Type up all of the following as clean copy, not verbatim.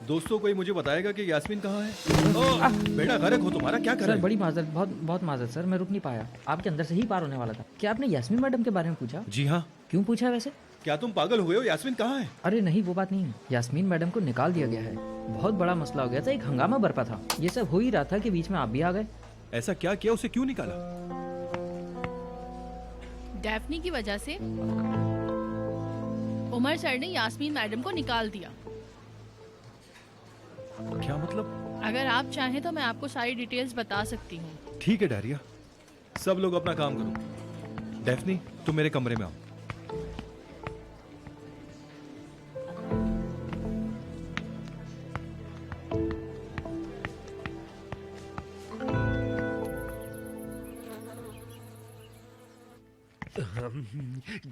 दोस्तों कोई मुझे बताएगा कि यास्मीन कहाँ है? ओह, बेटा गरक हो तुम्हारा, क्या कर सर रहे हो? बड़ी माजरत, बहुत बहुत माजरत सर, मैं रुक नहीं पाया, आपके अंदर से ही पार होने वाला था। क्या आपने यास्मीन मैडम के बारे में पूछा? जी हाँ। क्यों पूछा वैसे? क्या तुम पागल हुए हो? यास्मीन कहाँ है? अरे नहीं, वो बात नहीं है। यास्मीन मैडम को निकाल दिया गया है। बहुत बड़ा मसला हो गया था, एक हंगामा बरपा था। ये सब हो ही रहा था कि बीच में आप भी आ गए। ऐसा क्या किया? उसे क्यों निकाला? डैफ्नी की वजह से उमर सर ने यास्मीन मैडम को निकाल दिया। क्या मतलब? अगर आप चाहें तो मैं आपको सारी डिटेल्स बता सकती हूँ। ठीक है डारिया, सब लोग अपना काम करो। डेफनी तुम मेरे कमरे में आओ।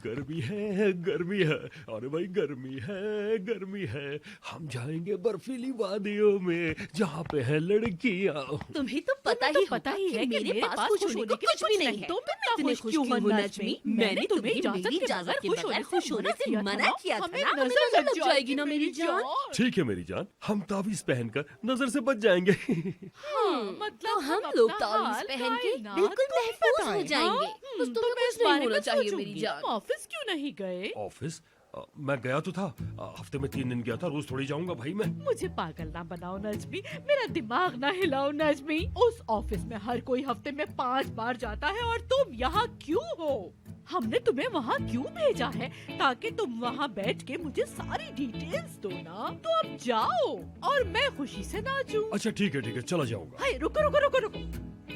गर्मी है, गर्मी है, अरे भाई गर्मी है। हम जाएंगे बर्फीली वादियों में जहाँ पे है लड़कियाँ। तुम्हें तो पता ही है कि मेरे पास खुश होने को कुछ भी नहीं है। तुम इतने खुश क्यों हो नजमी? मैंने तुम्हें मेरी इजाजत के बगैर खुश होने से मना किया था ना। हमें नजर लग जाएगी ना मेरी जान। ठीक है मेरी जान, हम तावीज पहनकर नजर से बच जाएंगे। तो हम लोग तावीज पहन के बिल्कुल महफूज हो जाएंगे। तो तुम्हें कुछ नहीं होना चाहिए मेरी जान। ऑफिस क्यों नहीं गए? ऑफिस मैं गया तो था, हफ्ते में 3 दिन गया था, रोज थोड़ी जाऊंगा भाई मैं। मुझे पागल ना बनाओ नजमी, मेरा दिमाग ना हिलाओ नजमी। उस ऑफिस में हर कोई हफ्ते में 5 बार जाता है और तुम यहाँ क्यों हो? हमने तुम्हें वहाँ क्यों भेजा है? ताकि तुम वहाँ बैठ के मुझे सारी डिटेल्स दो ना। तो अब जाओ और मैं खुशी से नाचूं। अच्छा ठीक है चला जाऊंगा। हाय रुको रुको रुको रुको।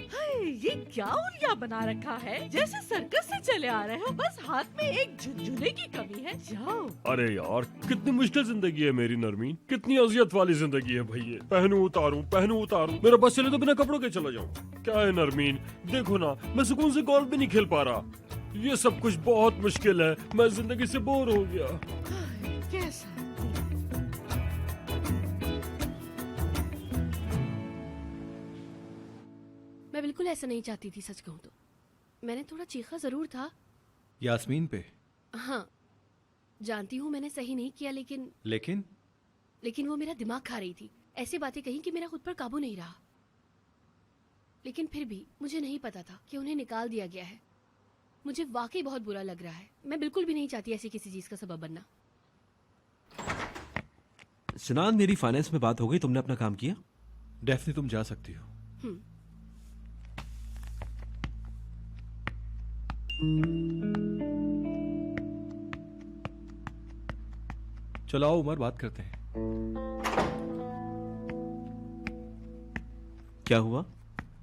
हाय ये क्या उलिया बना रखा है? जैसे सर्कस से चले आ रहे हो, बस हाथ में एक झुनझुने की कमी है। जाओ। अरे यार कितनी मुश्किल जिंदगी है मेरी नरमीन, कितनी अजियत वाली जिंदगी है भाई ये। पहनूं उतारूं, मेरा बस चले तो बिना कपड़ों के चला जाऊं। क्या है नरमीन, देखो ना मैं सुकून से गोल्फ भी नहीं खेल पा रहा। ये सब कुछ बहुत मुश्किल है, मैं जिंदगी से बोर हो गया। कैसा? मैं बिल्कुल ऐसा नहीं चाहती थी, सच कहूँ तो। मैंने थोड़ा चीखा जरूर था। यास्मीन पे? हाँ जानती हूँ मैंने सही नहीं किया, लेकिन वो मेरा दिमाग खा रही थी। ऐसी बातें कही कि मेरा खुद पर काबू नहीं रहा। लेकिन फिर भी मुझे नहीं पता था कि उन्हें निकाल दिया गया है। मुझे वाकई बहुत बुरा लग रहा है। मैं बिल्कुल भी नहीं चाहती ऐसी किसी चीज का सबब बनना। सिनान, मेरी फाइनेंस में बात हो गई, तुमने अपना काम किया? डेफनी तुम जा सकती हो। चलो आओ उमर, बात करते हैं। क्या हुआ?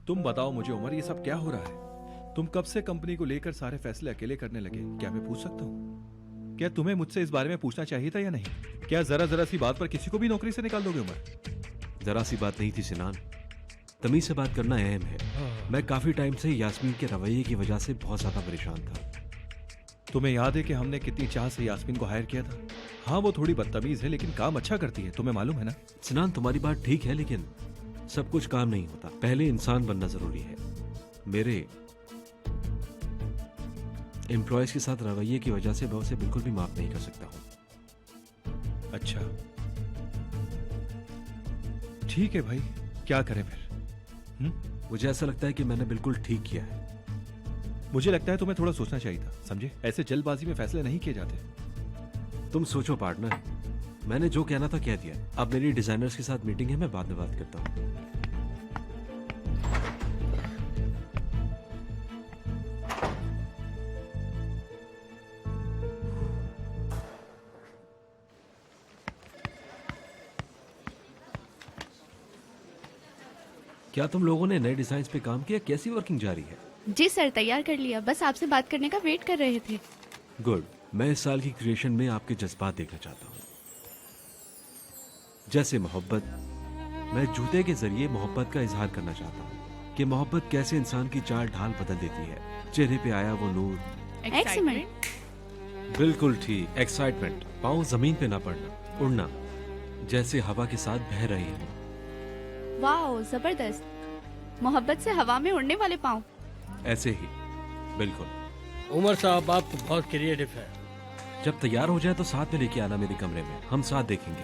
तुम बताओ मुझे उमर, ये सब क्या हो रहा है? तुम कब से कंपनी को लेकर सारे फैसले अकेले करने लगे? क्या मैं पूछ सकता हूँ? क्या तुम्हें मुझसे इस बारे में पूछना चाहिए था या नहीं? क्या जरा सी बात पर किसी को भी नौकरी से निकाल दोगे उमर? जरा सी बात नहीं थी सिनान, तमीज से बात करना अहम है। मैं काफी टाइम से यास्मीन के रवैये की वजह से बहुत ज्यादा परेशान था। तुम्हें याद है कि हमने कितनी चाह से यास्मीन को हायर किया था? हाँ वो थोड़ी बदतमीज है लेकिन काम अच्छा करती है, तुम्हें मालूम है ना? सिनान तुम्हारी बात ठीक है, लेकिन सब कुछ काम नहीं होता, पहले इंसान बनना जरूरी है। मेरे एम्प्लॉयज के साथ रवैये की वजह से मैं उसे बिल्कुल भी माफ नहीं कर सकता हूँ। अच्छा ठीक है भाई, क्या करें फिर? मुझे ऐसा लगता है कि मैंने बिल्कुल ठीक किया है। मुझे लगता है तुम्हें थोड़ा सोचना चाहिए था, समझे? ऐसे जल्दबाजी में फैसले नहीं किए जाते। तुम सोचो पार्टनर, मैंने जो कहना था कह दिया। अब मेरी डिजाइनर्स के साथ मीटिंग है, मैं बाद में बात करता हूँ। क्या तुम लोगों ने नए डिजाइन पे काम किया? कैसी वर्किंग जारी है? जी सर, तैयार कर लिया, बस आपसे बात करने का वेट कर रहे थे। गुड। मैं इस साल की क्रिएशन में आपके जज्बात देखना चाहता हूँ, जैसे मोहब्बत। मैं जूते के जरिए मोहब्बत का इजहार करना चाहता हूँ कि मोहब्बत कैसे इंसान की चाल ढाल बदल देती है। चेहरे पे आया वो नूर। एक्साइटमेंट। बिल्कुल ठीक, एक्साइटमेंट। पाँव जमीन पे ना पड़ना, उड़ना, जैसे हवा के साथ बह रही हो। वाओ जबरदस्त, मोहब्बत से हवा में उड़ने वाले पाँव। ऐसे ही, बिल्कुल। उमर साहब आप तो बहुत क्रिएटिव है। जब तैयार हो जाए तो साथ में लेके आना मेरे कमरे में, हम साथ देखेंगे।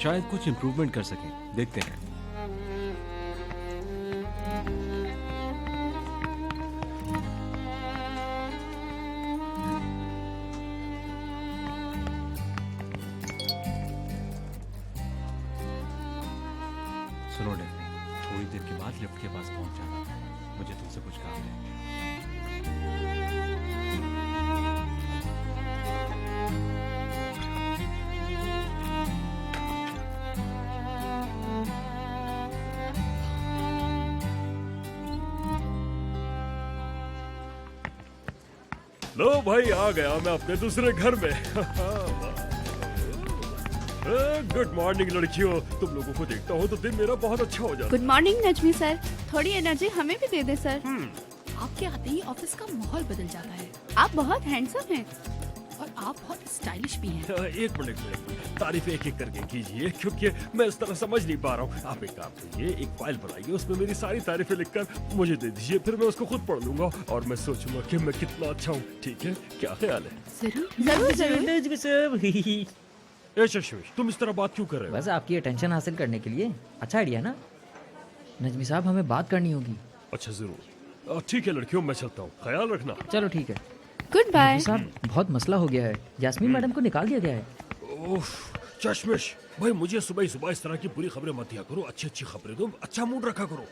शायद कुछ इम्प्रूवमेंट कर सकें, देखते हैं। सुनो डेफनी, थोड़ी देर के बाद लिफ्ट के पास पहुंच जाना, मुझे तुमसे कुछ काम है। लो भाई, आ गया मैं अपने दूसरे घर में। गुड मॉर्निंग लड़कियों, तुम लोगों को देखता हूँ तो दिन मेरा बहुत अच्छा हो जाता गुड मॉर्निंग नजमी सर, थोड़ी एनर्जी हमें भी दे दे सर। आपके आते ही ऑफिस का माहौल बदल जाता है आप बहुत हैंडसम हैं। और आप बहुत स्टाइलिश भी हैं। है। एक मिनट, तारीफ एक एक करके कीजिए, क्योंकि मैं इस तरह समझ नहीं पा रहा हूँ। आप एक काम करिए, एक फाइल बनाइए, उसमें मेरी सारी तारीफें लिखकर मुझे दे दीजिए, फिर मैं उसको खुद पढ़ लूंगा और मैं सोचूंगा कि मैं कितना अच्छा हूँ। ठीक है, क्या ख्याल है? जरूर जरूर। ए शशविश, तुम इस तरह बात क्यों कर रहे हो? बस आपकी अटेंशन हासिल करने के लिए। अच्छा आइडिया ना? नजमी साहब, हमें बात करनी होगी। अच्छा जरूर। ठीक है लड़कियों, मैं चलता हूँ, ख्याल रखना। चलो ठीक है। Good bye. नजमी साहब, बहुत मसला हो गया है। यास्मीन मैडम को निकाल दिया गया है। उफ, चश्मिश भाई, मुझे सुबह सुबह इस तरह की बुरी खबरें मत दिया करो, अच्छी अच्छी खबरें दो, अच्छा मूड रखा करो।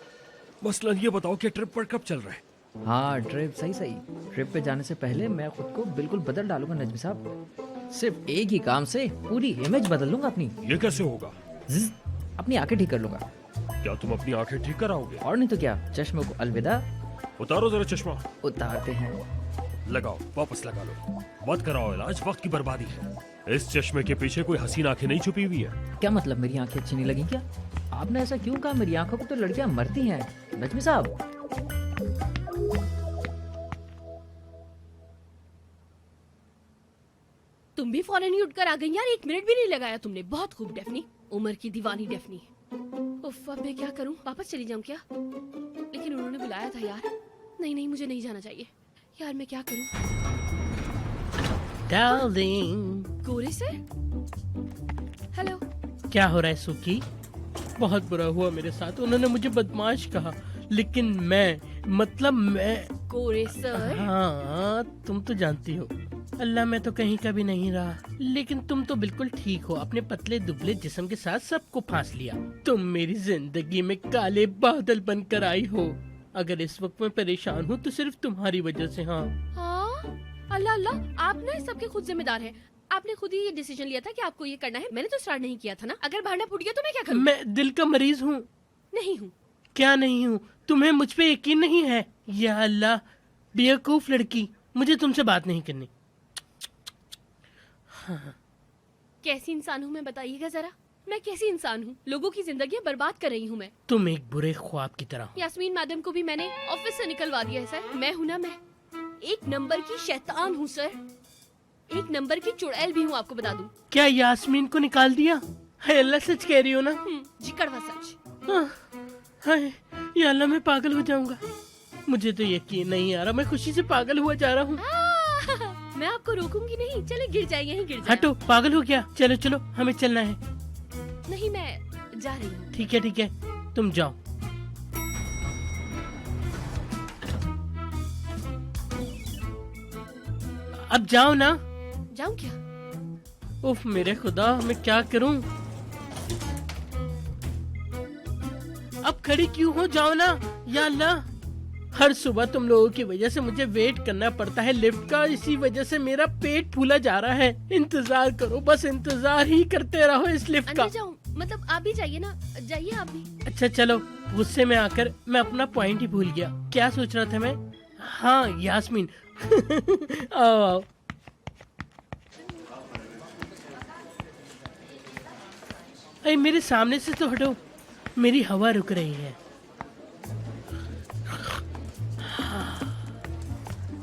मसलन ये बताओ कि ट्रिप पर कब चल रहा है? हाँ, ट्रिप सही। ट्रिप पे जाने से पहले मैं खुद को बिल्कुल बदल डालूंगा नजमी साहब। सिर्फ एक ही काम से पूरी इमेज बदल लूंगा अपनी। ये कैसे होगा? अपनी आंखें ठीक कर लूंगा। क्या तुम अपनी आंखें ठीक कराओगे? और नहीं तो क्या, चश्मे को अलविदा। उतारो जरा चश्मा। उतारते हैं। लगाओ, वापस लगा लो, मत कराओ इलाज, वक्त की बर्बादी है। इस चश्मे के पीछे कोई हसीन आंखें नहीं छुपी हुई है? क्या मतलब, मेरी आंखें अच्छी नहीं लगी क्या? आपने ऐसा क्यों कहा? मेरी आंखों को तो लड़कियां मरती हैं नजमी साहब। तुम भी फौरन ही उठकर आ गई यार, 1 मिनट भी नहीं लगाया तुमने। बहुत खूब डेफनी, उम्र की दीवानी डेफनी। उफ, अब मैं क्या करूं? वापस चली जाऊं क्या? लेकिन उन्होंने बुलाया था यार। नहीं, मुझे नहीं जाना चाहिए यार, मैं क्या करूं? डार्लिंग, गोरे सर, हेलो। क्या हो रहा है सुकी? बहुत बुरा हुआ मेरे साथ, उन्होंने मुझे बदमाश कहा, लेकिन मैं गोरे सर, हाँ, तुम तो जानती हो, अल्लाह मैं तो कहीं का भी नहीं रहा, लेकिन तुम तो बिल्कुल ठीक हो। अपने पतले दुबले जिस्म के साथ सबको फांस लिया। तुम मेरी जिंदगी में काले बादल बनकर आई हो। अगर इस वक्त मैं परेशान हूँ तो सिर्फ तुम्हारी वजह से। हाँ, अल्लाह अल्लाह, आप ना इस सबके खुद जिम्मेदार हैं। आपने खुद ही ये डिसीजन लिया था कि आपको ये करना है। मैंने तो स्टार्ट नहीं किया था ना। अगर भांडा फूट गया तो मैं क्या करूँ? मैं दिल का मरीज हूँ। नहीं हूँ। क्या नहीं हूँ? तुम्हें मुझ पे यकीन नहीं है? या अल्लाह, बेवकूफ लड़की, मुझे तुमसे बात नहीं करनी। हाँ। कैसी इंसान हूँ मैं, बताइएगा जरा। मैं कैसी इंसान हूँ? लोगों की जिंदगियाँ बर्बाद कर रही हूँ मैं। तुम एक बुरे ख्वाब की तरह हो। यास्मीन मैडम को भी मैंने ऑफिस से निकलवा दिया है सर। मैं हूँ ना, मैं 1 नंबर की शैतान हूँ सर। 1 नंबर की चुड़ैल भी हूँ, आपको बता दूँ। क्या यास्मीन को निकाल दिया? है अल्लाह, सच कह रही हो ना? जी, कड़वा सच। हाय, या अल्लाह, मैं पागल हो जाऊंगा। मुझे तो यकीन नहीं आ रहा, मैं खुशी से पागल हुआ जा रहा हूँ। मैं आपको रोकूंगी नहीं। चले, गिर जाए, यहीं गिर जाए। हटो, पागल हो गया। चलो चलो, हमें चलना है। नहीं, मैं जा रही हूँ। ठीक है, तुम जाओ। अब जाओ ना। जाऊँ क्या? उफ मेरे खुदा, मैं क्या करूं? अब खड़ी क्यों हो? जाओ ना। या अल्लाह, हर सुबह तुम लोगों की वजह से मुझे वेट करना पड़ता है लिफ्ट का। इसी वजह से मेरा पेट फूला जा रहा है। इंतजार करो, बस इंतजार ही करते रहो इस लिफ्ट का। अंदर जाऊँ? मतलब आप भी जाइए ना, जाइए आप भी। अच्छा चलो। गुस्से में आकर मैं अपना पॉइंट ही भूल गया। क्या सोच रहा था मैं? हाँ, यास्मीन। आओ। अरे मेरे सामने से तो हटो, मेरी हवा रुक रही है।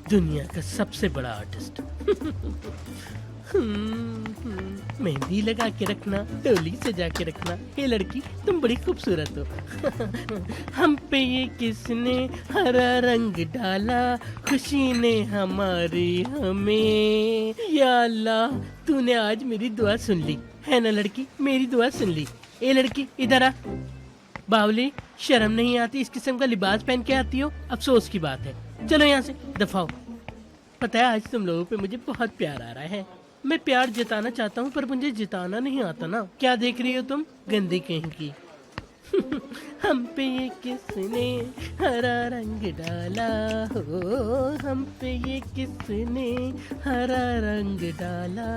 दुनिया का सबसे बड़ा आर्टिस्ट। मेहंदी लगा के रखना, डोली सजा के रखना। ये लड़की, तुम बड़ी खूबसूरत हो। हम पे ये किसने हरा रंग डाला, खुशी ने हमारी हमें। या अल्लाह, तूने आज मेरी दुआ सुन ली। है ना लड़की, मेरी दुआ सुन ली। ए लड़की इधर आ। बावली, शर्म नहीं आती इस किस्म का लिबास पहन के आती हो? अफसोस की बात है, चलो यहाँ से दफा हो। पता है आज तुम लोगों पे मुझे बहुत प्यार आ रहा है। मैं प्यार जताना चाहता हूँ पर मुझे जिताना नहीं आता ना। क्या देख रही हो तुम, गंदी कहीं की। हम पे ये किसने हरा रंग डाला हो, हम पे ये किसने हरा रंग डाला।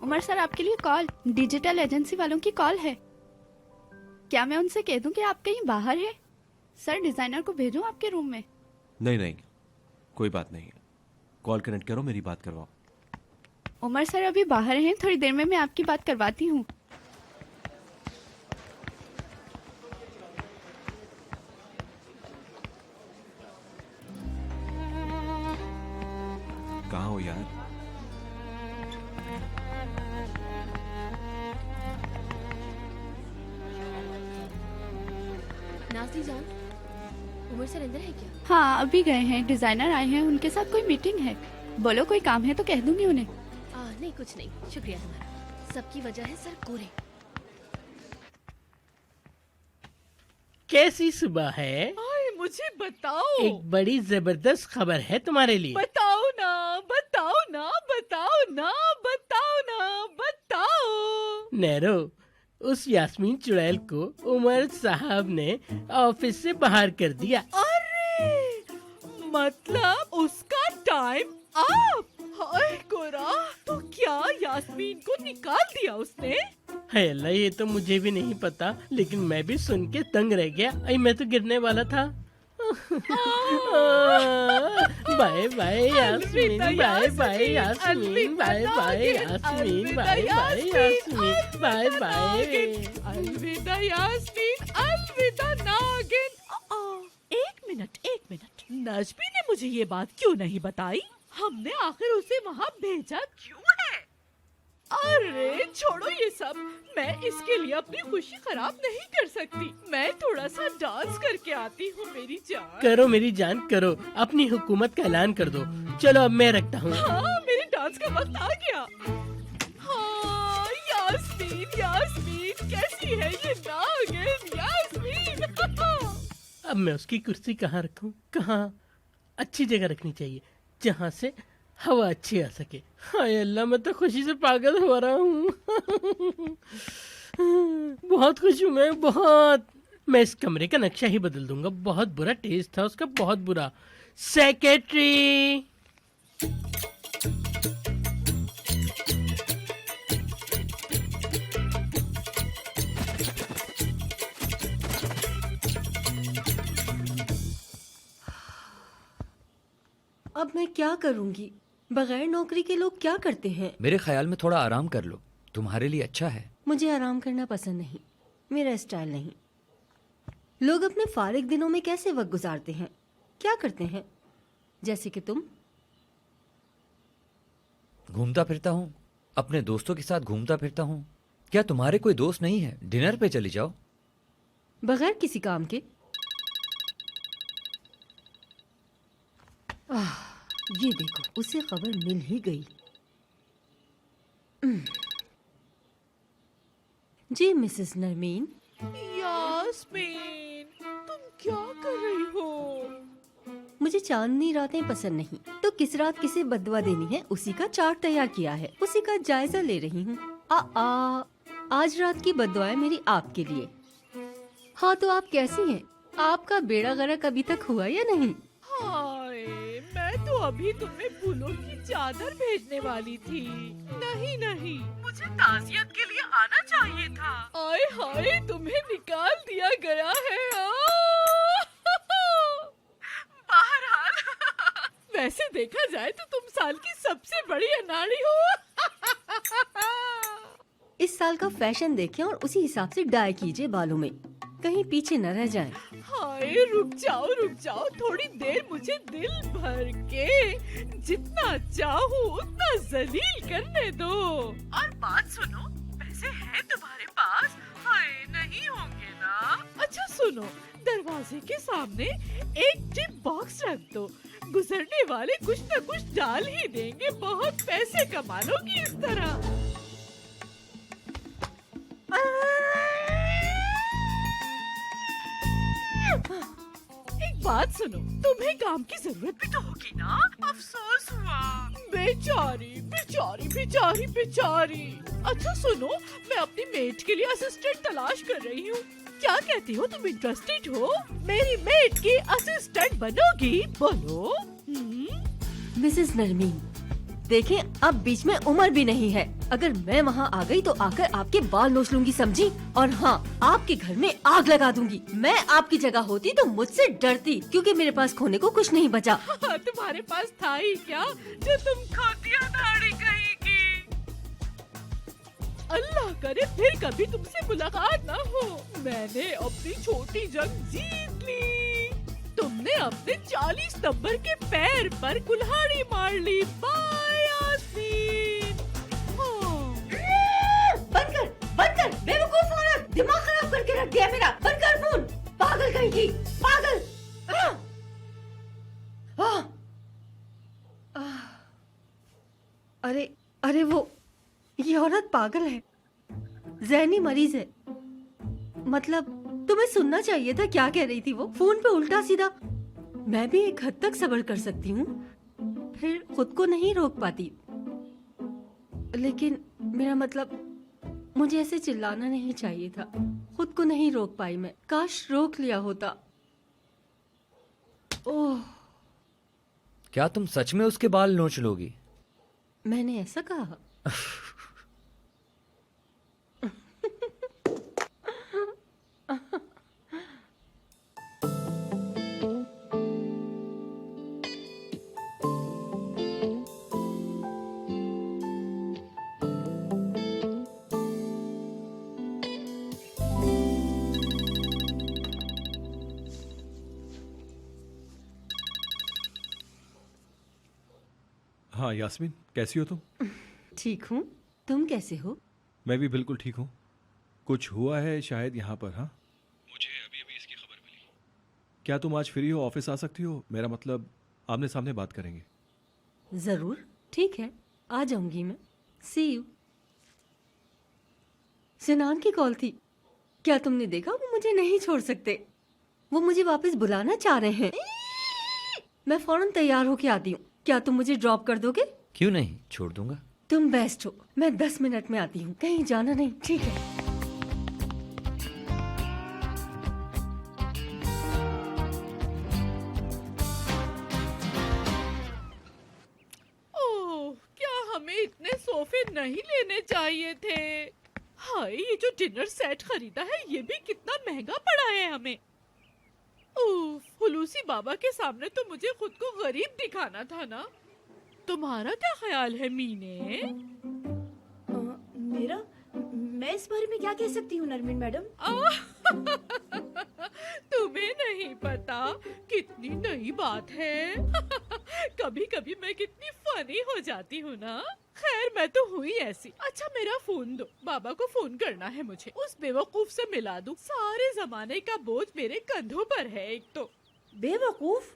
उमर सर, आपके लिए कॉल, डिजिटल एजेंसी वालों की कॉल है। क्या मैं उनसे कह दूं कि आप कहीं बाहर हैं? सर, डिजाइनर को भेजूं आपके रूम में? नहीं नहीं, कोई बात नहीं, कॉल कनेक्ट करो, मेरी बात करवाओ। उमर सर अभी बाहर हैं, थोड़ी देर में मैं आपकी बात करवाती हूँ। कहाँ हो यार? नाज़ी जान, उमर सर अंदर है क्या? हाँ, अभी गए हैं, डिजाइनर आए हैं, उनके साथ कोई मीटिंग है। बोलो कोई काम है तो कह दूंगी उन्हें। नहीं कुछ नहीं, शुक्रिया तुम्हारा। सबकी वजह है सर कोरे। कैसी सुबह है? आए, मुझे बताओ। एक बड़ी जबरदस्त खबर है तुम्हारे लिए। बताओ ना, बताओ ना, बताओ ना, बताओ ना, बताओ। नैरो, उस यास्मीन चुड़ैल को उमर साहब ने ऑफिस से बाहर कर दिया। अरे, मतलब उसका टाइम अप। हाय गोरा, तो क्या यास्मीन को निकाल दिया उसने? है अल्लाह, ये तो मुझे भी नहीं पता, लेकिन मैं भी सुन के दंग रह गया। आई मैं तो गिरने वाला था। Bye bye Yasmin, bye bye Yasmin, bye bye Yasmin, bye bye Yasmin, bye bye. अलविदा यास्मीन, अलविदा नागिन। एक मिनट, नजमी ने मुझे ये बात क्यों नहीं बताई? हमने आखिर उसे वहाँ भेजा क्यों है? अरे छोड़ो ये सब, मैं इसके लिए अपनी खुशी खराब नहीं कर सकती। मैं थोड़ा सा डांस करके आती हूँ मेरी जान। करो मेरी जान, करो, अपनी हुकूमत का ऐलान कर दो। चलो अब मैं रखता हूँ। हाँ, मेरे डांस का वक्त आ गया। हाँ, यास्मीन, यास्मीन कैसी है ये नागिन यास्मीन? अब मैं उसकी कुर्सी कहाँ रखूं? कहाँ? अच्छी जगह रखनी चाहिए जहाँ से हवा अच्छी आ सके। हाय अल्लाह, मैं तो खुशी से पागल हो रहा हूँ। बहुत खुश हूँ मैं, बहुत। मैं इस कमरे का नक्शा ही बदल दूंगा। बहुत बुरा टेस्ट था उसका, बहुत बुरा। सेक्रेटरी, अब मैं क्या करूंगी? बगैर नौकरी के लोग क्या करते हैं? मेरे ख्याल में थोड़ा आराम कर लो, तुम्हारे लिए अच्छा है। मुझे आराम करना पसंद नहीं, मेरा स्टाइल नहीं। लोग अपने फारिग दिनों में कैसे वक्त गुजारते हैं, क्या करते हैं? जैसे कि तुम। घूमता फिरता हूँ, अपने दोस्तों के साथ घूमता फिरता हूँ। क्या तुम्हारे कोई दोस्त नहीं है? डिनर पे चली जाओ। बगैर किसी काम के। ये देखो, उसे खबर मिल ही गई। जी मिसेस नरमीन। यास्मीन, तुम क्या कर रही हो? मुझे चांदनी रातें पसंद नहीं, तो किस रात किसे बददुआ देनी है उसी का चार्ट तैयार किया है, उसी का जायजा ले रही हूँ। आज रात की बददुआएं मेरी आपके लिए। हाँ, तो आप कैसी हैं? आपका बेड़ा गर्क अभी तक हुआ या नहीं? हाय, मैं तो अभी तुम्हें फूलों की चादर भेजने वाली थी। नहीं, मुझे ताज़ियत के लिए आना चाहिए था। आए हाय, तुम्हें निकाल दिया गया है। बहरहाल, वैसे देखा जाए तो तुम साल की सबसे बड़ी अनाड़ी हो। इस साल का फैशन देखें और उसी हिसाब से डाई कीजिए बालों में। कहीं पीछे न रह जाएं। हाय रुक जाओ थोड़ी देर मुझे दिल भर के जितना चाहूँ उतना जलील करने दो। और बात सुनो, पैसे हैं तुम्हारे पास? हाय नहीं होंगे ना? अच्छा सुनो, दरवाजे के सामने एक टिप बॉक्स रख दो, गुजरने वाले कुछ न कुछ डाल ही देंगे, बहुत पैसे कमा लोगी इस तरह। एक बात सुनो, तुम्हें काम की जरूरत भी तो होगी ना? अफसोस हुआ। बेचारी बेचारी बेचारी बेचारी। अच्छा सुनो, मैं अपनी मेट के लिए असिस्टेंट तलाश कर रही हूँ। क्या कहती हो, तुम इंटरेस्टेड हो? मेरी मेट की असिस्टेंट बनोगी? बोलो। मिसेस नरमीन, देखें अब बीच में उम्र भी नहीं है। अगर मैं वहाँ आ गई तो आकर आपके बाल नोच लूंगी, समझी? और हाँ, आपके घर में आग लगा दूंगी। मैं आपकी जगह होती तो मुझसे डरती, क्योंकि मेरे पास खोने को कुछ नहीं बचा। तुम्हारे पास था ही क्या जो तुम खोतिया दाढ़ी कहेगी? अल्लाह करे फिर कभी तुमसे मुलाकात ना हो। मैंने अपनी छोटी जंग जीत ली। तुमने अपने 40 नंबर के पैर पर कुल्हाड़ी मार ली। बाय यास्मीन। बंद कर बेवकूफ औरत, दिमाग खराब करके रख दिया मेरा। बंद कर फोन, पागल कहेगी, पागल। अरे वो ये औरत पागल है, ज़हनी मरीज है। मतलब तुम्हें सुनना चाहिए था क्या कह रही थी वो, फोन पे उल्टा सीधा। मैं भी एक हद तक सब्र कर सकती हूँ, फिर खुद को नहीं रोक पाती। लेकिन मेरा मतलब, मुझे ऐसे चिल्लाना नहीं चाहिए था। खुद को नहीं रोक पाई मैं, काश रोक लिया होता। ओह, क्या तुम सच में उसके बाल नोच लोगी? मैंने ऐसा कहा? हाँ यास्मीन, कैसी हो तुम? ठीक हूँ, तुम कैसे हो? मैं भी बिल्कुल ठीक हूँ। कुछ हुआ है शायद यहाँ पर? हाँ, मुझे अभी अभी इसकी खबर मिली। क्या तुम आज फ्री हो, ऑफिस आ सकती हो? मेरा मतलब आमने सामने बात करेंगे। जरूर, ठीक है, आ जाऊंगी मैं। सी यू। सिनान की कॉल थी, क्या तुमने देखा? वो मुझे नहीं छोड़ सकते, वो मुझे वापस बुलाना चाह रहे हैं। मैं फौरन तैयार होके आती हूँ, क्या तुम मुझे ड्रॉप कर दोगे? क्यों नहीं, छोड़ दूंगा। तुम बेस्ट हो, मैं 10 मिनट में आती हूँ, कहीं जाना नहीं, ठीक है? ओह, क्या हमें इतने सोफे नहीं लेने चाहिए थे? हाय, ये जो डिनर सेट खरीदा है ये भी कितना महंगा पड़ा है हमें। उफ, हुलूसी बाबा के सामने तो मुझे खुद को गरीब दिखाना था ना। तुम्हारा क्या ख्याल है मीने? मेरा, मैं इस बारे में क्या कह सकती हूँ नरमीन मैडम? तुम्हें नहीं पता कितनी नई बात है। कभी कभी मैं कितनी फनी हो जाती हूँ ना। खैर, मैं तो हुई ऐसी। अच्छा मेरा फोन दो, बाबा को फोन करना है मुझे, उस बेवकूफ से मिला दूं। सारे जमाने का बोझ मेरे कंधों पर है। एक तो बेवकूफ?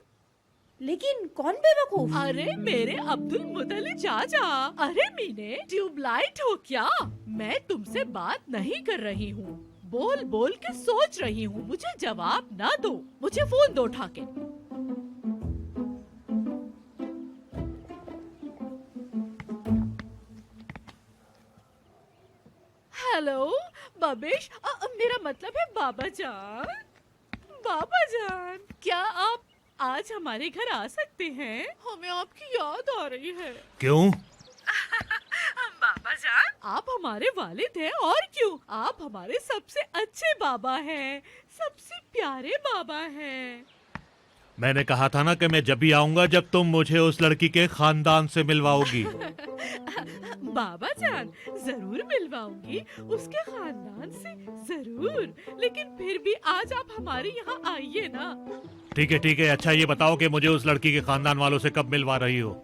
लेकिन कौन बेवकूफ? अरे मेरे अब्दुल मुतलिब चाचा। अरे मीने, ट्यूबलाइट हो क्या? मैं तुमसे बात नहीं कर रही हूँ, बोल बोल के सोच रही हूँ। मुझे जवाब ना दो, मुझे फोन दो उठा के। हेलो बबिश, मेरा मतलब है बाबा जान। बाबा जान, क्या आप आज हमारे घर आ सकते हैं? हमें आपकी याद आ रही है। क्यों? बाबा जान, आप हमारे वालिद हैं, और क्यों? आप हमारे सबसे अच्छे बाबा हैं, सबसे प्यारे बाबा हैं। मैंने कहा था ना कि मैं जब भी आऊंगा जब तुम मुझे उस लड़की के खानदान से मिलवाओगी। बाबा जान, जरूर मिलवाऊंगी उसके खानदान से, जरूर। लेकिन फिर भी आज आप हमारे यहाँ आइए ना। ठीक है, अच्छा ये बताओ कि मुझे उस लड़की के खानदान वालों से कब मिलवा रही हो?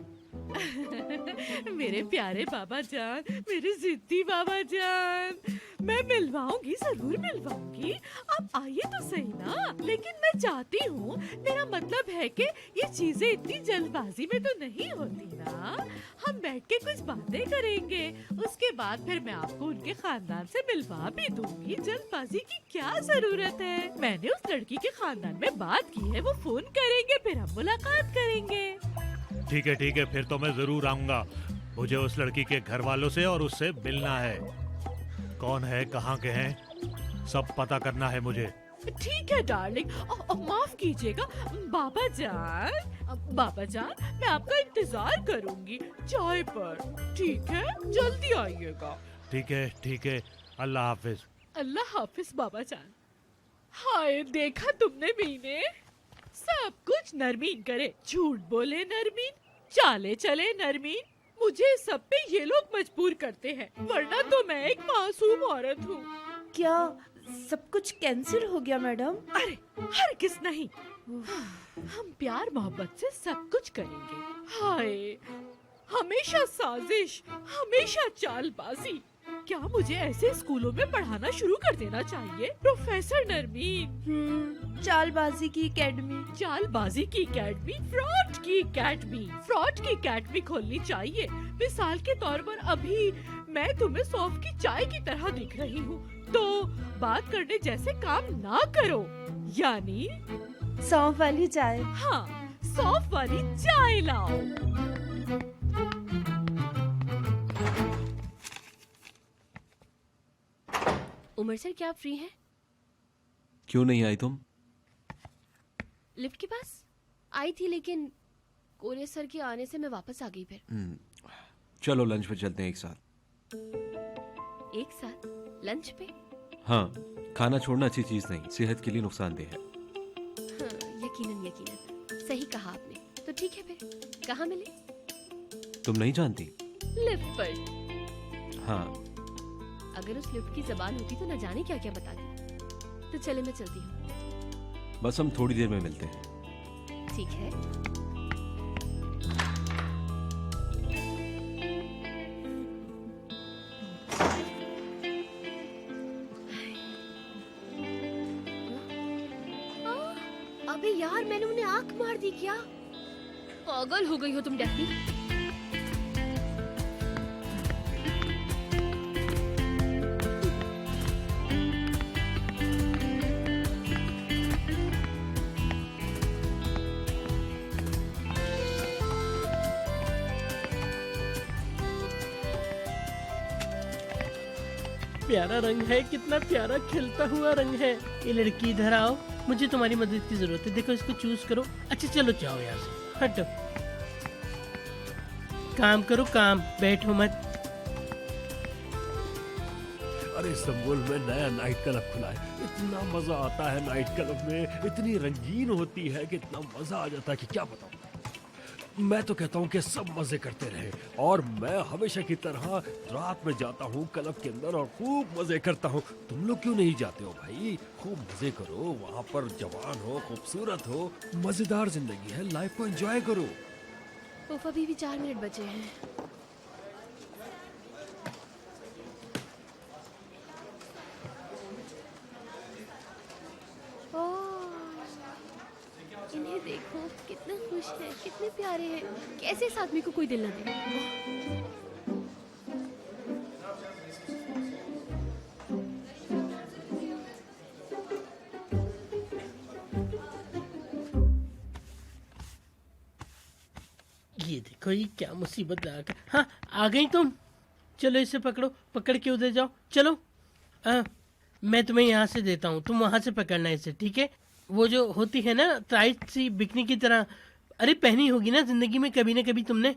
मेरे प्यारे बाबा जान, मेरे जिद्दी बाबा जान, मैं मिलवाऊंगी, जरूर मिलवाऊंगी। आप आइए तो सही ना। लेकिन मैं चाहती हूँ, मेरा मतलब है कि ये चीजें इतनी जल्दबाजी में तो नहीं होती ना। हम बैठ के कुछ बातें करेंगे, उसके बाद फिर मैं आपको उनके खानदान से मिलवा भी दूंगी। जल्दबाजी की क्या जरूरत है? मैंने उस लड़की के खानदान में बात की है, वो फोन करेंगे, फिर हम मुलाकात करेंगे। ठीक है, फिर तो मैं जरूर आऊंगा। मुझे उस लड़की के घर वालों से और उससे मिलना है। कौन है, कहाँ के हैं, सब पता करना है मुझे। ठीक है डार्लिंग। माफ कीजिएगा बाबा जान। बाबा जान, मैं आपका इंतजार करूंगी चाय पर। ठीक है, जल्दी आइएगा। ठीक है, अल्लाह हाफिज। अल्लाह हाफिज बाबा जान। हाय, देखा तुमने मीने, सब कुछ नरमीन करे। झूठ बोले नरमीन, चाले चले नरमीन। मुझे सब पे ये लोग मजबूर करते हैं, वरना तो मैं एक मासूम औरत हूँ। क्या सब कुछ कैंसिल हो गया मैडम? अरे हरगिज़ नहीं, हम प्यार मोहब्बत से सब कुछ करेंगे। हाय, हमेशा साजिश, हमेशा चालबाजी। क्या मुझे ऐसे स्कूलों में पढ़ाना शुरू कर देना चाहिए? प्रोफेसर नरमीन, चालबाजी की एकेडमी, चालबाजी की एकेडमी, फ्रॉड की एकेडमी, फ्रॉड की एकेडमी खोलनी चाहिए। मिसाल के तौर पर अभी मैं तुम्हें सौंफ की चाय की तरह दिख रही हूँ, तो बात करने जैसे काम ना करो। यानी सौंफ वाली चाय। हाँ, सौंफ वाली चाय लाओ। उमर सर, क्या आप फ्री हैं? क्यों नहीं आई तुम? लिफ्ट के पास आई थी, लेकिन कोरियर सर के आने से मैं वापस आ गई। फिर चलो लंच पे चलते हैं एक साथ। एक साथ लंच पे? हाँ, खाना छोड़ना अच्छी चीज नहीं, सेहत के लिए नुकसानदेह है। हाँ, यकीनन सही कहा आपने। तो ठीक है, फिर कहाँ मिले? तुम नहीं जानती? लिफ्ट पर। हाँ, अगर उस लिफ्ट की जबान होती तो न जाने क्या क्या बताती। तो चले, मैं चलती हूँ। बस हम थोड़ी देर में मिलते हैं। ठीक है। अबे यार, मैंने उन्हें आंख मार दी क्या? पागल हो गई हो तुम डेफनी। प्यारा रंग है, कितना प्यारा खिलता हुआ रंग है। ये लड़की इधर आओ, मुझे तुम्हारी मदद की जरूरत है। देखो, इसको चूज करो। अच्छा चलो, जाओ यहाँ से, हटो। काम करो, काम, बैठो मत। अरे इस्तांबुल में नया नाइट क्लब खुला है, इतना मजा आता है नाइट क्लब में, इतनी रंगीन होती है कि इतना मजा आ जाता है कि क्या बताऊं। मैं तो कहता हूँ कि सब मजे करते रहे, और मैं हमेशा की तरह रात में जाता हूँ क्लब के अंदर और खूब मजे करता हूँ। तुम लोग क्यों नहीं जाते हो भाई? खूब मजे करो, वहाँ पर जवान हो, खूबसूरत हो, मजेदार जिंदगी है, लाइफ को एंजॉय करो। उफ, अभी भी 4 मिनट बचे हैं। इन्हें देखो, कितने खुश हैं, कितने प्यारे हैं। कैसे इस आदमी को कोई दिल न दे? ये देखो, ये क्या मुसीबत लगा कर। हाँ, आ गई तुम। चलो इसे पकड़ो, पकड़ के उधर जाओ। चलो, मैं तुम्हें यहाँ से देता हूँ, तुम वहां से पकड़ना इसे, ठीक है? वो जो होती है ना टाइट सी बिकनी की तरह, अरे पहनी होगी ना जिंदगी में कभी ना कभी तुमने।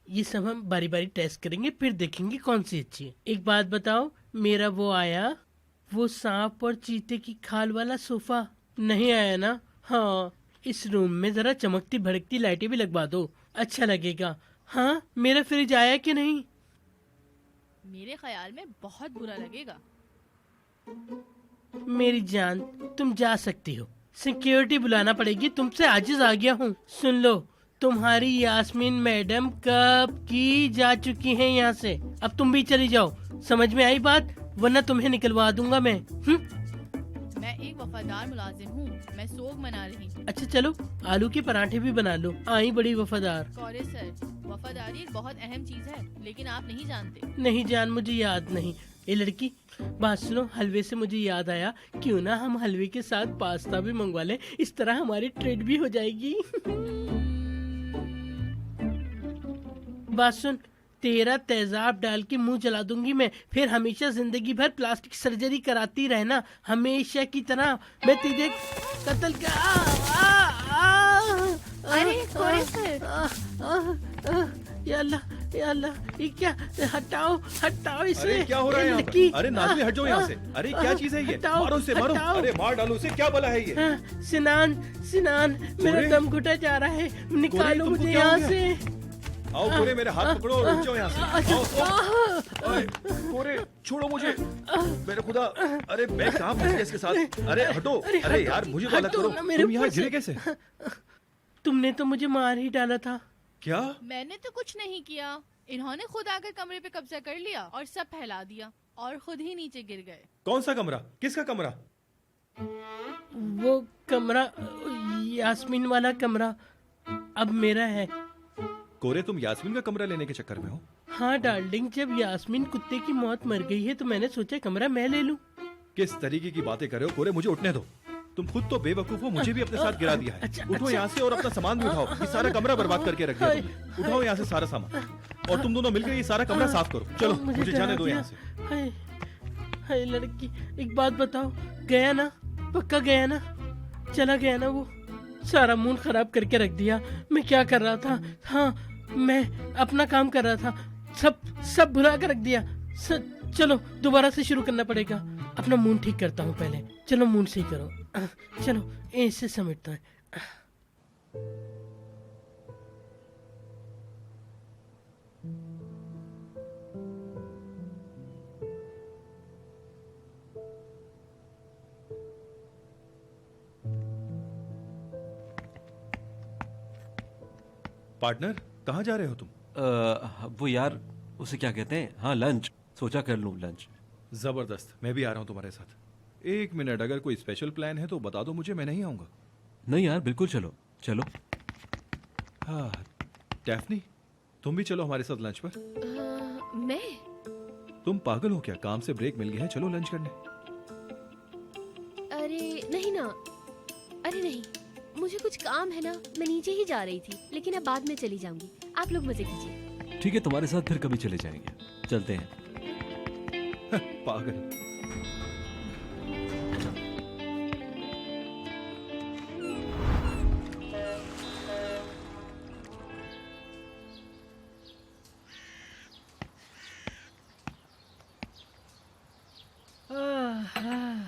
ये सब हम बारी बारी टेस्ट करेंगे, फिर देखेंगे कौन सी अच्छी है। एक बात बताओ, मेरा वो आया, वो सांप और चीते की खाल वाला सोफा नहीं आया ना? हाँ, इस रूम में जरा चमकती भड़कती लाइटें भी लगवा दो, अच्छा लगेगा। हाँ, मेरा फ्रिज आया कि नहीं? मेरे ख्याल में बहुत बुरा लगेगा। मेरी जान, तुम जा सकती हो, सिक्योरिटी बुलाना पड़ेगी, तुमसे आजिज आ गया हूँ। सुन लो, तुम्हारी यास्मीन मैडम कब की जा चुकी हैं यहाँ से, अब तुम भी चली जाओ। समझ में आई बात? वरना तुम्हें निकलवा दूंगा मैं। मैं एक वफादार मुलाजिम हूँ, मैं सोग मना रही हूँ। अच्छा चलो, आलू के पराठे भी बना लो, आई बड़ी वफादार। कौरे सर, वफादारी एक बहुत अहम चीज है, लेकिन आप नहीं जानते। नहीं जान, मुझे याद नहीं। ये लड़की, बात सुनो, हलवे से मुझे याद आया, क्यों ना हम हलवे के साथ पास्ता भी मंगवा लें, इस तरह हमारी ट्रेड भी हो जाएगी। बात सुन, तेरा तेजाब डाल के मुंह जला दूंगी मैं, फिर हमेशा जिंदगी भर प्लास्टिक सर्जरी कराती रहना, हमेशा की तरह। मैं तुझे कत्ल का अरे कौरे सर, या अल्लाह, ये क्या? हटाओ हटाओ इसे। अरे क्या हो रहा है यहाँ लड़की, पर? अरे नाज़मी हट जाओ यहाँ से। अरे क्या चीज है ये? हटाओ, मारो उसे, मारो। हटाओ। अरे मार डालो उसे, क्या बला है ये? सिनान, मेरा दम घुटा जा रहा है, निकालो तुमको मुझे क्या हो यहाँ गया? से। आओ कोरे, मेरे हाथ पकड़ो और रुक जाओ यहाँ से। आओ। ओए, कोरे छोड़ो मुझे, मेरे खुदा। अरे मैं कहाँ फंस गया इसके साथ? अरे हटो। अरे यार मुझे तो अलग हटो करो। ना मेरे तुम यहाँ ऊपर से। गिरे कैसे? तुमने तो मुझे मार ही डाला था। क्या? मैंने तो कुछ नहीं किया, इन्होंने खुद आकर कमरे पे कब्जा कर लिया और सब फैला दिया और खुद ही नीचे गिर गए। कौन सा कमरा? किसका कमरा? वो कमरा, यास्मीन वाला कमरा, अब मेरा है। कोरे तुम यास्मीन का कमरा लेने के चक्कर में हो? हाँ डार्लिंग, जब यास्मीन कुत्ते की मौत मर गई है तो मैंने सोचा कमरा मैं ले लूं। किस तरीके की बातें कर रहे हो कोरे? मुझे उठने दो। तुम खुद तो बेवकूफ हो, मुझे भी अपने साथ गिरा दिया है। उठो यहाँ से और अपना सामान भी उठाओ। ये सारा कमरा बर्बाद करके रख दिया तुमने। उठाओ यहाँ से सारा सामान और तुम दोनों मिलकर ये सारा कमरा साफ करो। चलो मुझे जाने दो यहाँ से। हाय हाय लड़की, एक बात बताओ, गया ना? पक्का गया ना? चला गया ना? वो सारा मूड खराब करके रख दिया। मैं क्या कर रहा था? हाँ, मैं अपना काम कर रहा था, सब भुला कर रख दिया। चलो दोबारा से शुरू करना पड़ेगा। अपना मूड ठीक करता हूँ पहले। चलो मूड सही करो। चलो ऐसे समेटता है। पार्टनर कहाँ जा रहे हो तुम? वो यार, उसे क्या कहते हैं, हाँ लंच, सोचा कर लूँ लंच। जबरदस्त, मैं भी आ रहा हूँ तुम्हारे साथ। एक मिनट, अगर कोई स्पेशल प्लान है तो बता दो मुझे, मैं नहीं आऊंगा। नहीं यार बिल्कुल, चलो चलो। हाँ डैफ्नी, तुम भी चलो हमारे साथ लंच पर। मैं? तुम पागल हो क्या? काम से ब्रेक मिल गया है, चलो लंच करने। अरे नहीं ना, अरे नहीं, मुझे कुछ काम है ना, मैं नीचे ही जा रही थी, लेकिन अब बाद में चली जाऊंगी। आप लोग मजे कीजिए। ठीक है, तुम्हारे साथ फिर कभी चले जाएंगे। चलते हैं। पागल।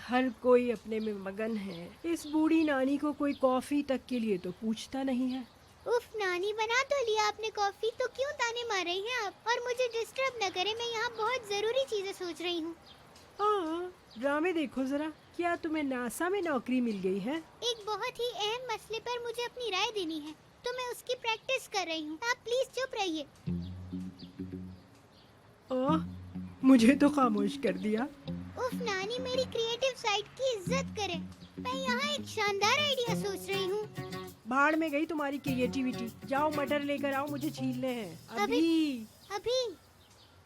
हर कोई अपने में मगन है। इस बूढ़ी नानी को कोई कॉफी तक के लिए तो पूछता नहीं है। उफ नानी, बना तो लिया आपने कॉफी, तो क्यों ताने मार रही हैं आप? और मुझे डिस्टर्ब न करें, मैं यहाँ बहुत जरूरी चीजें सोच रही हूँ। ड्रामे देखो जरा, क्या तुम्हें नासा में नौकरी मिल गई है? एक बहुत ही अहम मसले पर मुझे अपनी राय देनी है, तो मैं उसकी प्रैक्टिस कर रही हूँ। आप प्लीज चुप रहिए। ओह, मुझे तो खामोश कर दिया। उफ नानी, मेरी क्रिएटिव साइड की इज्जत करें। मैं यहाँ एक शानदार आइडिया सोच रही हूँ। भाड़ में गई तुम्हारी क्रिएटिविटी। जाओ मटर लेकर आओ, मुझे छीलने हैं। अभी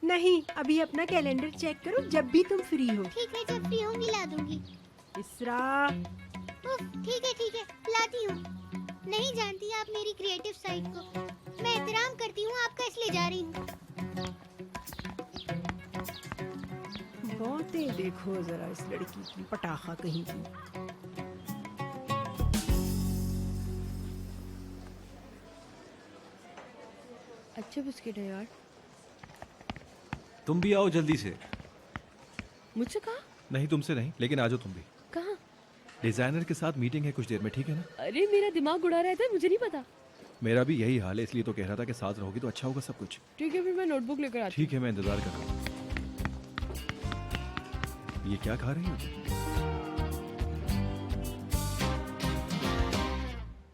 नहीं, अभी अपना कैलेंडर चेक करो, जब भी तुम फ्री हो। ठीक है, जब फ्री होंगी ला दूंगी। इसरा। उफ, ठीक है, लाती हूँ। नहीं जानती आप मेरी क्रिएटिव साइड को। मैं एहतराम करती हूँ आपका, इसलिए जा रही हूँ। बातें देखो जरा इस लड़की की, पटाखा कहीं की। अच्छे बिस्किट है यार। तुम भी आओ जल्दी से। मुझसे कहा? नहीं तुमसे नहीं, लेकिन आ जाओ तुम भी। कहाँ? डिजाइनर के साथ मीटिंग है कुछ देर में, ठीक है ना? अरे मेरा दिमाग उड़ा रहा था, मुझे नहीं पता। मेरा भी यही हाल है, इसलिए तो कह रहा था कि साथ रहोगी तो अच्छा होगा सब कुछ। ठीक है, फिर मैं नोटबुक लेकर आती ठीक है, मैं इंतजार कर रहा हूँ। ये क्या खा रही हो?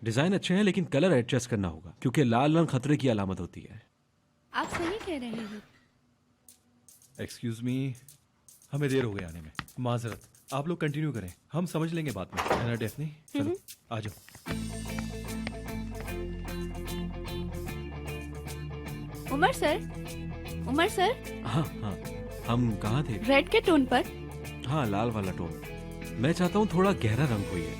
डिजाइन अच्छे हैं लेकिन कलर एडजस्ट करना होगा क्योंकि लाल रंग खतरे की अलामत होती है। आप सही कह रहे हैं। एक्सक्यूज मी, हमें देर हो गई आने में, माजरत। आप लोग कंटिन्यू करें, हम समझ लेंगे बाद में, है ना डेफनी? चलो आ जाओ। उमर सर, उमर सर, हाँ हाँ, हम कहाँ थे? रेड के टोन पर। हाँ, लाल वाला टोन। मैं चाहता हूँ थोड़ा गहरा रंग हो ये।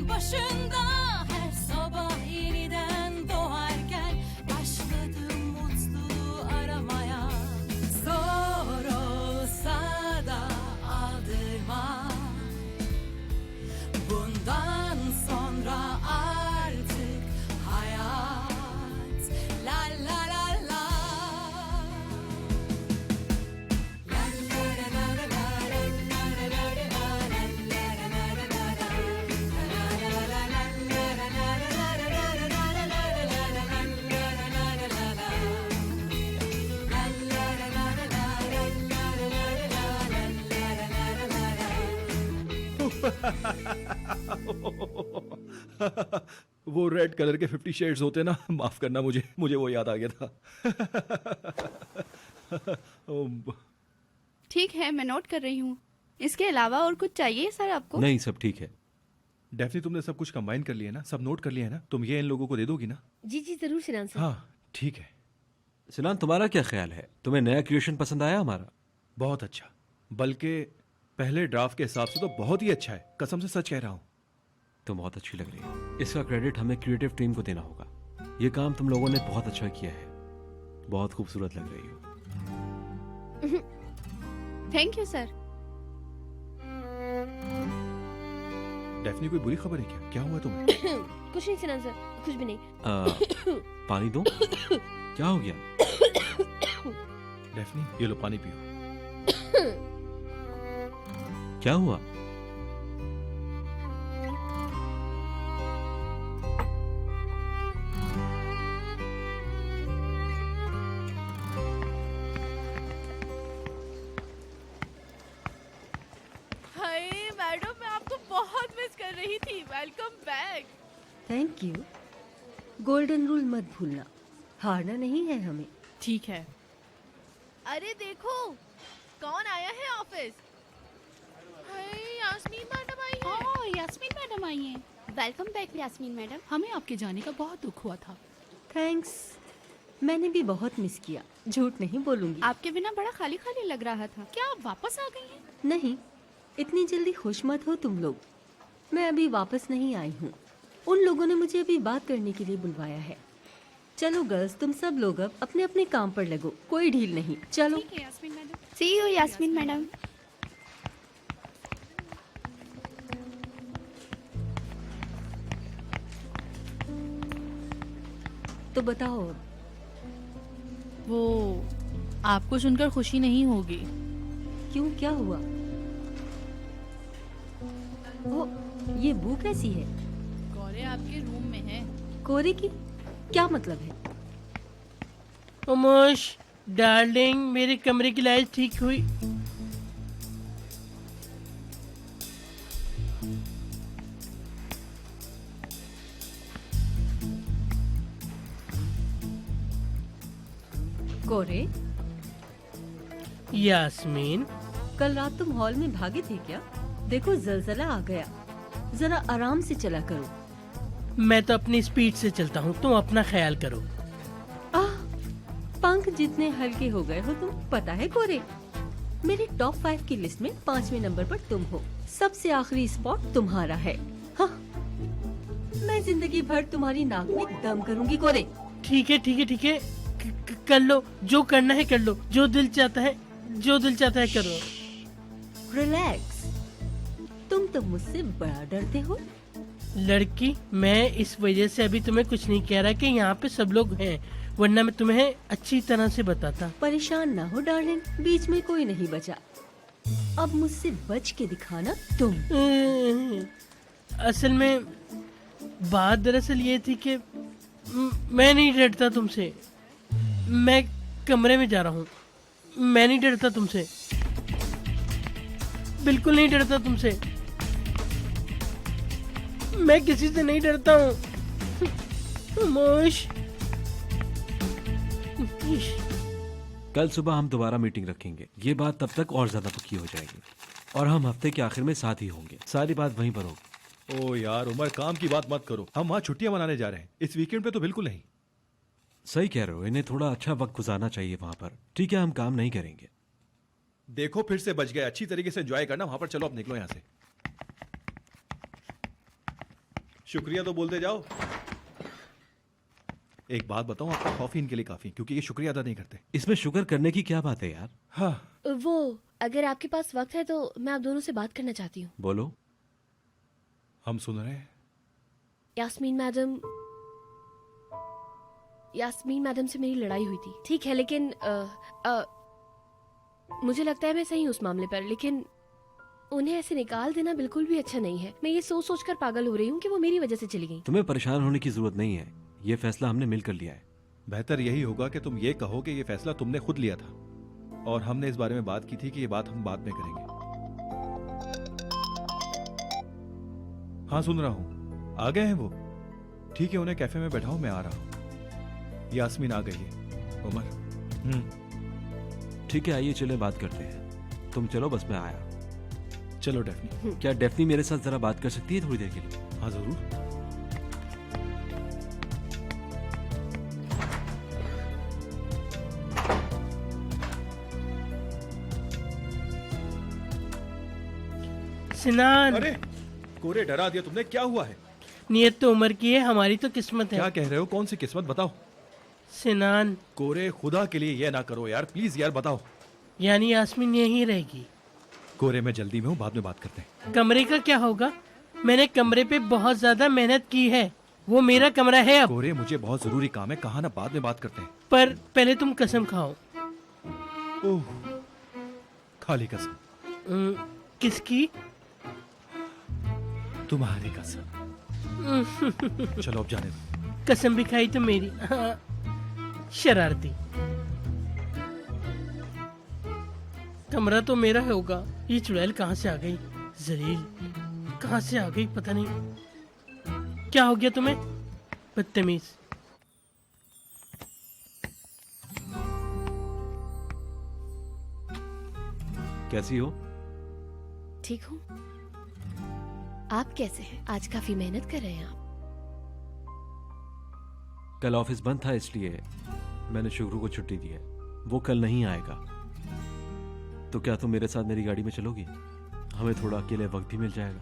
Başında her sabah yeniden doğarken başladım mutluluğu aramaya. Zor olsa da aldırma. Bundan sonra artık hayat la la la la. La la la la la la la वो रेड कलर के 50 शेड्स होते ना, माफ करना, मुझे वो याद आ गया था। ठीक है, मैं नोट कर रही हूँ। इसके अलावा और कुछ चाहिए सर आपको? नहीं, सब ठीक है। डेफनी, तुमने सब कुछ कंबाइन कर लिया ना, सब नोट कर लिया है ना? तुम ये इन लोगों को दे दोगी ना? जी जी जरूर सिनान सर। हाँ ठीक है। सिनान, तुम्हारा क्या ख्याल है? तुम्हें नया क्रिएशन पसंद आया हमारा? बहुत अच्छा, बल्कि पहले ड्राफ्ट के हिसाब से तो बहुत ही अच्छा है, कसम से सच कह रहा हूँ। तुम बहुत अच्छी लग रही हो। इसका क्रेडिट हमें क्रिएटिव टीम को देना होगा। ये काम तुम लोगों ने बहुत अच्छा किया है। बहुत खूबसूरत लग रही हो। Thank you sir. डेफनी, कोई बुरी खबर है क्या? क्या हुआ तुम्हें? कुछ नहीं सिनान सर, कुछ भी नहीं। पानी दो। क्या हो गया? डेफनी, ये लो पानी पियो। क्या हुआ? हाय मैडम, मैं आपको बहुत मिस कर रही थी। Welcome back. Thank you. Golden rule मत भूलना, हारना नहीं है हमें। ठीक है। अरे देखो कौन आया है ऑफिस। हाय, यास्मीन मैडम आई है। ओह, यास्मीन मैडम आई हैं। Welcome back Yasmin madam. हमें आपके जाने का बहुत दुख हुआ था। थैंक्स, मैंने भी बहुत मिस किया, झूठ नहीं बोलूंगी। आपके बिना बड़ा खाली खाली लग रहा था। क्या आप वापस आ गई हैं? नहीं, इतनी जल्दी खुश मत हो तुम लोग। मैं अभी वापस नहीं आई हूँ। उन लोगों ने मुझे अभी बात करने के लिए बुलवाया है। चलो गर्ल्स, तुम सब लोग अब अपने अपने काम पर लगो, कोई ढील नहीं। चलो। ठीक है Yasmin madam. See you Yasmin madam. तो बताओ अब। वो आपको सुनकर खुशी नहीं होगी। क्यों, क्या हुआ? ओ, ये बुक कैसी है? कोरे आपके रूम में है। कोरे की क्या मतलब है? उमोश डार्लिंग, मेरे कमरे की लाइट ठीक हुई। कोरे, यास्मीन, कल रात तुम हॉल में भागे थे क्या? देखो जलजला आ गया, जरा आराम से चला करो। मैं तो अपनी स्पीड से चलता हूँ, तुम अपना ख्याल करो। पंख जितने हल्के हो गए हो तुम। पता है कोरे, मेरी टॉप 5 की लिस्ट में 5वें नंबर पर तुम हो। सबसे आखिरी स्पॉट तुम्हारा है। हाँ, मैं जिंदगी भर तुम्हारी नाक में दम करूंगी कोरे। ठीक है ठीक है ठीक है, कर लो जो करना है कर लो, जो दिल चाहता है करो। रिलैक्स। तुम तो मुझसे बड़ा डरते हो। लड़की, मैं इस वजह से अभी तुम्हें कुछ नहीं कह रहा कि यहाँ पे सब लोग हैं, वरना मैं तुम्हें अच्छी तरह से बताता। परेशान ना हो डार्लिंग, बीच में कोई नहीं बचा। अब मुझसे बच के दिखाना तुम। असल में बात दरअसल ये थी कि मैं नहीं डरता तुमसे। मैं कमरे में जा रहा हूँ। मैं नहीं डरता तुमसे, बिल्कुल नहीं डरता तुमसे। मैं किसी से नहीं डरता हूँ। मोश। कल सुबह हम दोबारा मीटिंग रखेंगे। ये बात तब तक और ज्यादा पक्की हो जाएगी और हम हफ्ते के आखिर में साथ ही होंगे। सारी बात वहीं पर होगी। ओ यार उमर, काम की बात मत करो। हम वहाँ छुट्टियां मनाने जा रहे हैं, इस वीकेंड पे तो बिल्कुल नहीं। सही कह रहे हो, इन्हें थोड़ा अच्छा वक्त गुजारना चाहिए वहां पर। ठीक है, हम काम नहीं करेंगे। देखो फिर से बच गए। अच्छी तरीके से एंजॉय करना वहां पर। चलो अब निकलो यहाँ से। शुक्रिया तो बोलते जाओ। एक बात बताऊं, आपका कॉफी इनके लिए काफी, क्योंकि ये शुक्रिया अदा नहीं करते। इसमें शुक्र करने की क्या बात है यार। हाँ वो अगर आपके पास वक्त है तो मैं आप दोनों से बात करना चाहती हूँ। बोलो। हम सुन रहे हैं। यास्मीन मैडम से मेरी लड़ाई हुई थी, ठीक है, लेकिन मुझे लगता है मैं सही हूँ उस मामले पर, लेकिन उन्हें ऐसे निकाल देना बिल्कुल भी अच्छा नहीं है। मैं ये सोच सोच कर पागल हो रही हूँ कि वो मेरी वजह से चली गई। तुम्हें परेशान होने की जरूरत नहीं है, ये फैसला हमने मिलकर लिया है। बेहतर यही होगा कि तुम ये कहो कि ये फैसला तुमने खुद लिया था और हमने इस बारे में बात की थी कि ये बात हम बाद में करेंगे। हाँ सुन रहा हूँ। आ गए हैं वो? ठीक है, उन्हें कैफे में बैठाओ, मैं आ रहा हूँ। यास्मीन आ गई है। उमर। ठीक है, आइए चले बात करते हैं। तुम चलो, बस मैं आया। चलो डेफनी। क्या डेफनी मेरे साथ जरा बात कर सकती है थोड़ी देर के लिए? हाँ जरूर। सिनान। अरे कोरे, डरा दिया तुमने। क्या हुआ है? नियत तो उम्र की है, हमारी तो किस्मत है। क्या कह रहे हो? कौन सी किस्मत? बताओ। सिनान। कोरे खुदा के लिए ये ना करो यार, प्लीज यार बताओ। यानी यास्मीन यहीं रहेगी? कोरे मैं जल्दी में हूँ, बाद में बात करते हैं। कमरे का क्या होगा? मैंने कमरे पे बहुत ज्यादा मेहनत की है, वो मेरा कमरा है अब। कोरे मुझे बहुत जरूरी काम है, कहा ना बाद में बात करते हैं। पर पहले तुम कसम खाओ। ओह, खाली कसम। किसकी? तुम्हारी कसम। चलो अब जाने दो। कसम भी खाई तो मेरी। हाँ, शरारती। कमरा तो मेरा होगा। ये चुड़ैल कहाँ से आ गई? जलील कहाँ से आ गई पता नहीं। क्या हो गया तुम्हें बदतमीज? कैसी हो? ठीक हूँ। आप कैसे हैं? आज काफी मेहनत कर रहे हैं आप। कल ऑफिस बंद था इसलिए मैंने शुक्रू को छुट्टी दी है। वो कल नहीं आएगा। तो क्या तुम मेरे साथ मेरी गाड़ी में चलोगी? हमें थोड़ा अकेले वक्त भी मिल जाएगा।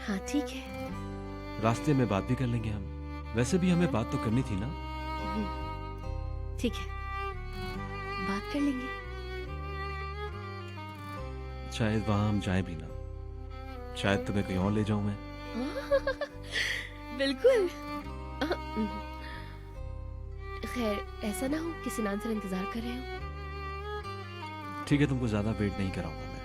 हाँ ठीक है। रास्ते में बात भी कर लेंगे हम। वैसे भी हमें बात तो करनी थी ना। ठीक है, बात कर लेंगे। शायद वहां हम जाए भी ना। शायद तुम्हें कहीं और ले जाऊं मैं। बिल्कुल। खैर ऐसा ना हो कि सिनान सर इंतजार कर रहे हो। ठीक है, तुमको ज्यादा वेट नहीं कराऊंगा मैं।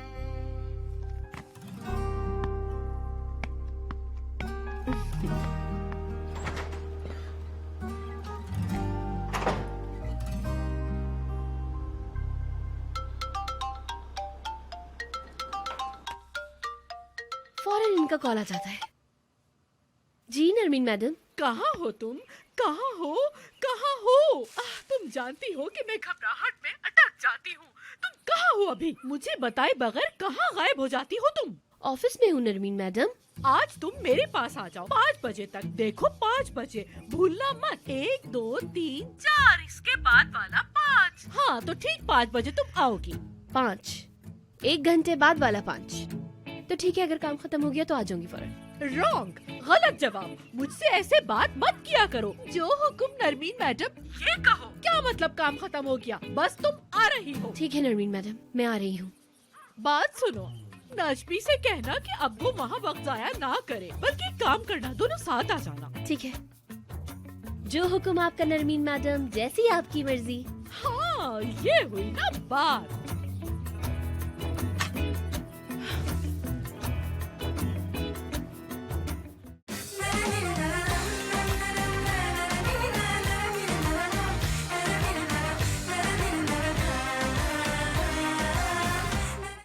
फौरन इनका कॉल आ जाता है। जी नरमीन मैडम। कहाँ हो तुम? कहाँ हो? कहाँ हो? तुम जानती हो कि मैं घबराहट में अटक जाती हूँ। तुम कहाँ हो अभी? मुझे बताए बगैर कहाँ गायब हो जाती हो तुम? ऑफिस में हूँ नरमीन मैडम। आज तुम मेरे पास आ जाओ 5 बजे तक। देखो 5 बजे, भूलना मत। 1 2 3 4, इसके बाद वाला 5। हाँ तो ठीक 5 बजे तुम आओगी। 5, 1 घंटे बाद वाला 5। तो ठीक है, अगर काम खत्म हो गया तो आ जाऊंगी फौरन। रॉन्ग, गलत जवाब। मुझसे ऐसे बात मत किया करो। जो हुक्म नरमीन मैडम, ये कहो। क्या मतलब काम खत्म हो गया? बस तुम आ रही हो। ठीक है नरमीन मैडम, मैं आ रही हूँ। बात सुनो, नजमी से कहना कि अब वो वहाँ वक्त जाया ना करे, बल्कि काम करना, दोनों साथ आ जाना। ठीक है, जो हुक्म आपका नरमीन मैडम, जैसी आपकी मर्जी। हाँ, ये हुई ना बात।